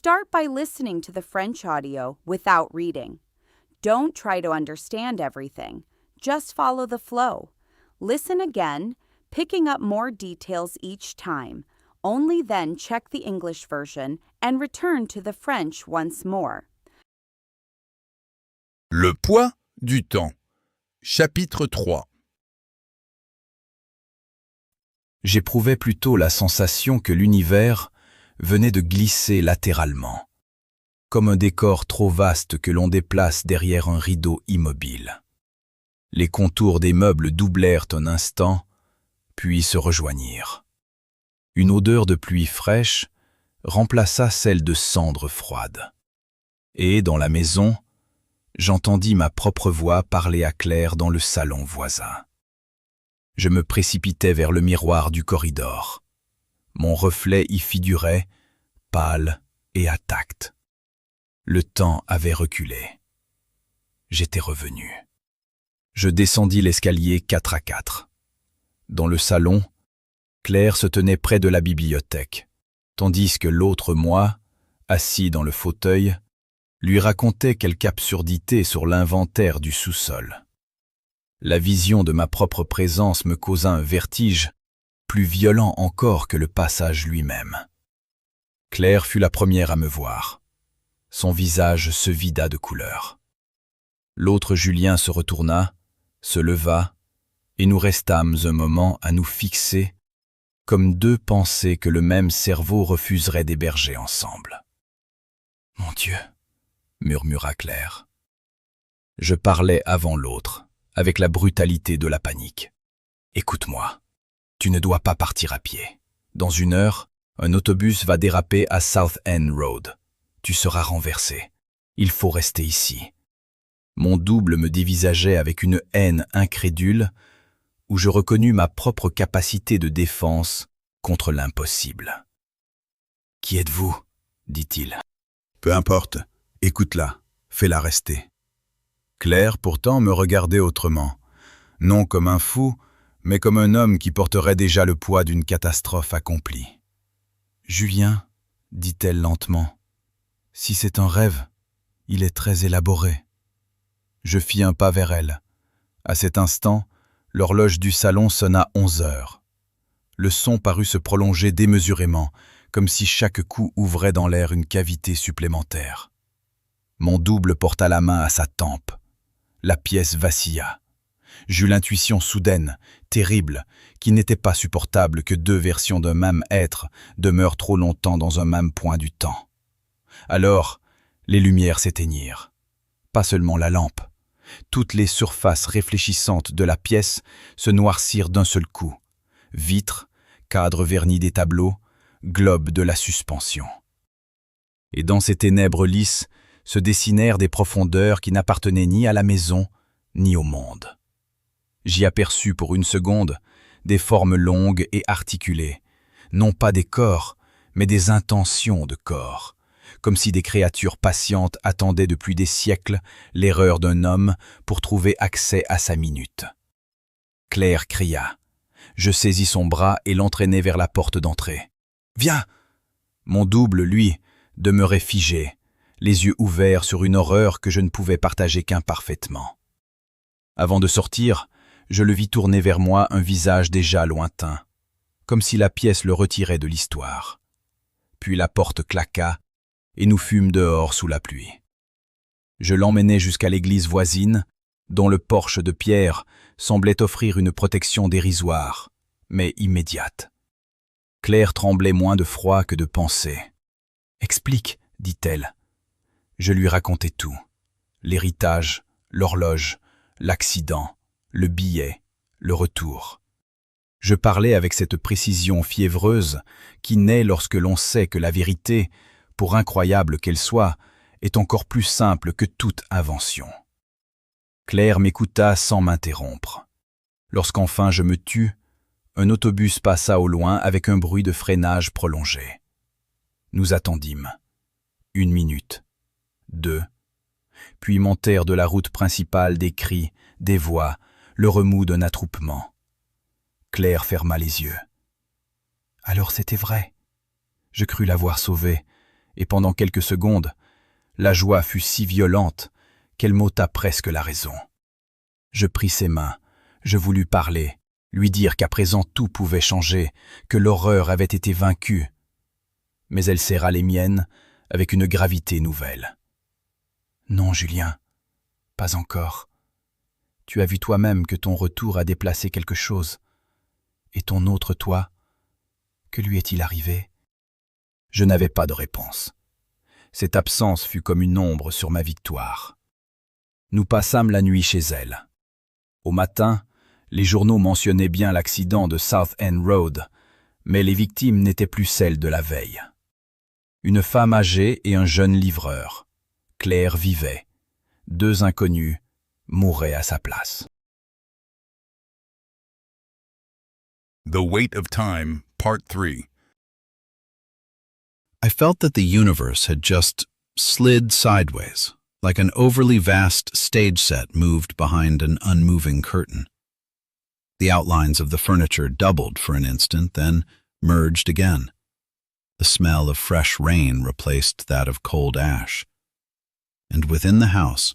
Start by listening to the French audio without reading. Don't try to understand everything. Just follow the flow. Listen again, picking up more details each time. Only then check the English version and return to the French once more. Le poids du temps. Chapitre 3. J'éprouvais plutôt la sensation que l'univers venait de glisser latéralement, comme un décor trop vaste que l'on déplace derrière un rideau immobile. Les contours des meubles doublèrent un instant, puis se rejoignirent. Une odeur de pluie fraîche remplaça celle de cendres froides. Et, dans la maison, j'entendis ma propre voix parler à Claire dans le salon voisin. Je me précipitai vers le miroir du corridor. Mon reflet y figurait, pâle et intact. Le temps avait reculé. J'étais revenu. Je descendis l'escalier 4 à 4. Dans le salon, Claire se tenait près de la bibliothèque, tandis que l'autre moi, assis dans le fauteuil, lui racontait quelque absurdité sur l'inventaire du sous-sol. La vision de ma propre présence me causa un vertige, plus violent encore que le passage lui-même. Claire fut la première à me voir. Son visage se vida de couleur. L'autre Julien se retourna, se leva, et nous restâmes un moment à nous fixer, comme deux pensées que le même cerveau refuserait d'héberger ensemble. « Mon Dieu !» murmura Claire. Je parlais avant l'autre, avec la brutalité de la panique. « Écoute-moi, tu ne dois pas partir à pied. Dans 1 heure, un autobus va déraper à South-End Road. Tu seras renversé. Il faut rester ici. » Mon double me dévisageait avec une haine incrédule, où je reconnus ma propre capacité de défense contre l'impossible. « Qui êtes-vous » dit-il. « Peu importe, écoute-la, fais-la rester. » Claire, pourtant, me regardait autrement, non comme un fou, mais comme un homme qui porterait déjà le poids d'une catastrophe accomplie. « Julien, dit-elle lentement, si c'est un rêve, il est très élaboré. » Je fis un pas vers elle. À cet instant, l'horloge du salon sonna 11 heures. Le son parut se prolonger démesurément, comme si chaque coup ouvrait dans l'air une cavité supplémentaire. Mon double porta la main à sa tempe. La pièce vacilla. J'eus l'intuition soudaine, terrible, qu'il n'était pas supportable que 2 versions d'un même être demeurent trop longtemps dans un même point du temps. Alors, les lumières s'éteignirent. Pas seulement la lampe. Toutes les surfaces réfléchissantes de la pièce se noircirent d'un seul coup. Vitres, cadres vernis des tableaux, globes de la suspension. Et dans ces ténèbres lisses se dessinèrent des profondeurs qui n'appartenaient ni à la maison, ni au monde. J'y aperçus pour une seconde des formes longues et articulées, non pas des corps, mais des intentions de corps, comme si des créatures patientes attendaient depuis des siècles l'erreur d'un homme pour trouver accès à sa minute. Claire cria. Je saisis son bras et l'entraînai vers la porte d'entrée. « Viens !» Mon double, lui, demeurait figé, les yeux ouverts sur une horreur que je ne pouvais partager qu'imparfaitement. Avant de sortir, je le vis tourner vers moi un visage déjà lointain, comme si la pièce le retirait de l'histoire. Puis la porte claqua, et nous fûmes dehors sous la pluie. Je l'emmenai jusqu'à l'église voisine, dont le porche de pierre semblait offrir une protection dérisoire, mais immédiate. Claire tremblait moins de froid que de pensée. « Explique, » dit-elle. Je lui racontai tout. L'héritage, l'horloge, l'accident, le billet, le retour. Je parlais avec cette précision fiévreuse qui naît lorsque l'on sait que la vérité, pour incroyable qu'elle soit, est encore plus simple que toute invention. Claire m'écouta sans m'interrompre. Lorsqu'enfin je me tus, un autobus passa au loin avec un bruit de freinage prolongé. Nous attendîmes. 1 minute, 2, puis montèrent de la route principale des cris, des voix, le remous d'un attroupement. Claire ferma les yeux. Alors c'était vrai. Je crus l'avoir sauvée, et pendant quelques secondes, la joie fut si violente qu'elle m'ôta presque la raison. Je pris ses mains, je voulus parler, lui dire qu'à présent tout pouvait changer, que l'horreur avait été vaincue. Mais elle serra les miennes avec une gravité nouvelle. « Non, Julien, pas encore. Tu as vu toi-même que ton retour a déplacé quelque chose. Et ton autre toi, que lui est-il arrivé ?» Je n'avais pas de réponse. Cette absence fut comme une ombre sur ma victoire. Nous passâmes la nuit chez elle. Au matin, les journaux mentionnaient bien l'accident de South-End Road, mais les victimes n'étaient plus celles de la veille. Une femme âgée et un jeune livreur. Claire vivait. 2 inconnus mouraient à sa place. The Weight of Time, Part 3. I felt that the universe had just slid sideways, like an overly vast stage set moved behind an unmoving curtain. The outlines of the furniture doubled for an instant, then merged again. The smell of fresh rain replaced that of cold ash. And within the house,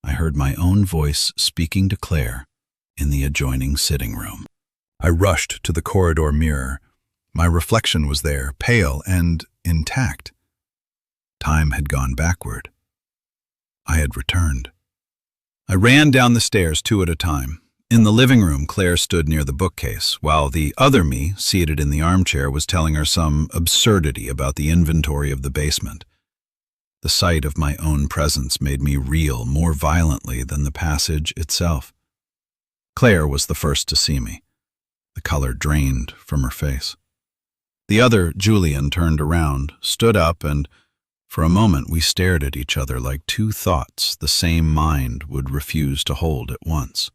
I heard my own voice speaking to Claire in the adjoining sitting room. I rushed to the corridor mirror. My reflection was there, pale and intact. Time had gone backward. I had returned. I ran down the stairs 2 at a time. In the living room, Claire stood near the bookcase, while the other me, seated in the armchair, was telling her some absurdity about the inventory of the basement. The sight of my own presence made me reel more violently than the passage itself. Claire was the first to see me. The color drained from her face. The other, Julian, turned around, stood up, and for a moment we stared at each other like 2 thoughts the same mind would refuse to hold at once.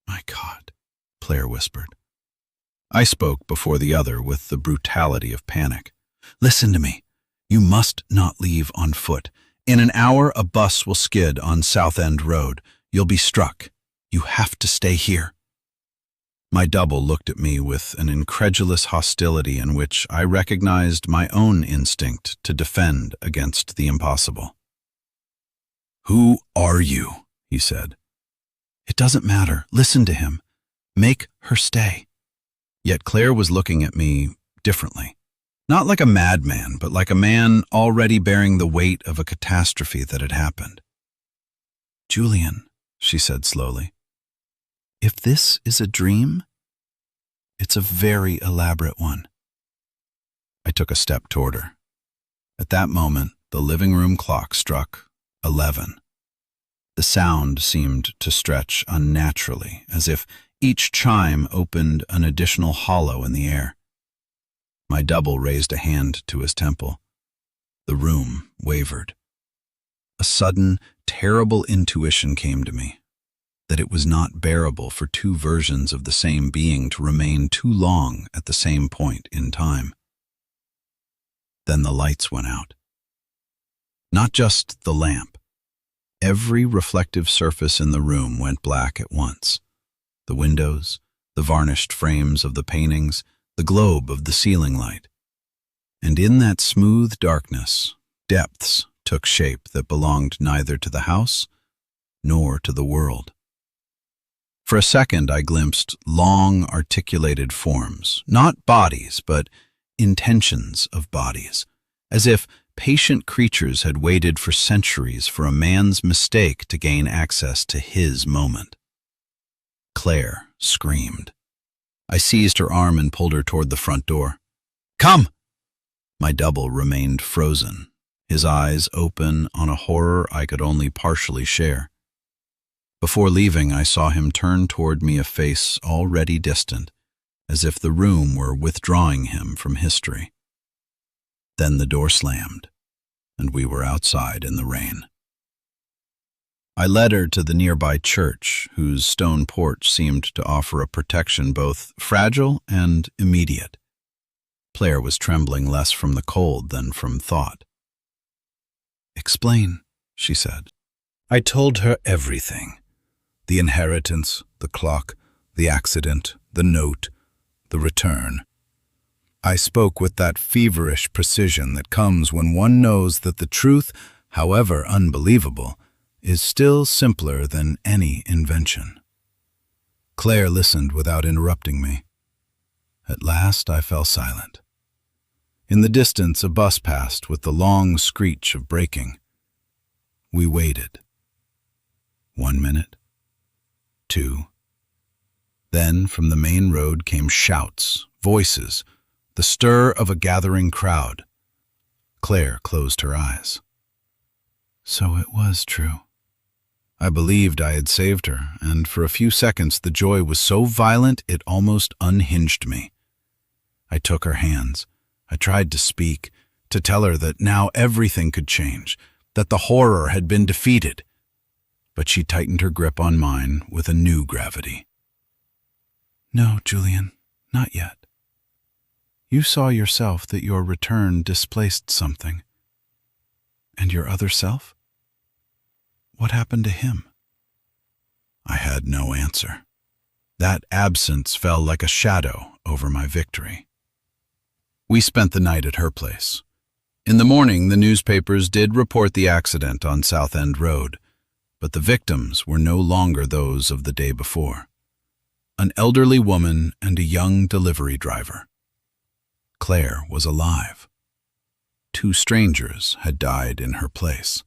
"My God," Claire whispered. I spoke before the other with the brutality of panic. "Listen to me. You must not leave on foot. In an hour, a bus will skid on South-End Road. You'll be struck. You have to stay here." My double looked at me with an incredulous hostility in which I recognized my own instinct to defend against the impossible. "Who are you?" he said. "It doesn't matter. Listen to him. Make her stay." Yet Claire was looking at me differently. Not like a madman, but like a man already bearing the weight of a catastrophe that had happened. "Julian," she said slowly, "if this is a dream, it's a very elaborate one." I took a step toward her. At that moment, the living room clock struck 11. The sound seemed to stretch unnaturally, as if each chime opened an additional hollow in the air. My double raised a hand to his temple. The room wavered. A sudden, terrible intuition came to me, that it was not bearable for 2 versions of the same being to remain too long at the same point in time. Then the lights went out. Not just the lamp. Every reflective surface in the room went black at once. The windows, the varnished frames of the paintings, the globe of the ceiling light. And in that smooth darkness, depths took shape that belonged neither to the house nor to the world. For a second I glimpsed long articulated forms, not bodies, but intentions of bodies, as if patient creatures had waited for centuries for a man's mistake to gain access to his moment. Claire screamed. I seized her arm and pulled her toward the front door. "Come!" My double remained frozen, his eyes open on a horror I could only partially share. Before leaving, I saw him turn toward me a face already distant, as if the room were withdrawing him from history. Then the door slammed, and we were outside in the rain. I led her to the nearby church, whose stone porch seemed to offer a protection both fragile and immediate. Claire was trembling less from the cold than from thought. "Explain," she said. I told her everything. The inheritance, the clock, the accident, the note, the return. I spoke with that feverish precision that comes when one knows that the truth, however unbelievable, is still simpler than any invention. Claire listened without interrupting me. At last I fell silent. In the distance a bus passed with the long screech of braking. We waited. 1 minute. 2. Then from the main road came shouts, voices, the stir of a gathering crowd. Claire closed her eyes. So it was true. I believed I had saved her, and for a few seconds the joy was so violent it almost unhinged me. I took her hands. I tried to speak, to tell her that now everything could change, that the horror had been defeated. But she tightened her grip on mine with a new gravity. No, Julian, not yet. You saw yourself that your return displaced something. And your other self? What happened to him? I had no answer. That absence fell like a shadow over my victory. We spent the night at her place. In the morning, the newspapers did report the accident on South End Road, but the victims were no longer those of the day before. An elderly woman and a young delivery driver. Claire was alive. 2 strangers had died in her place.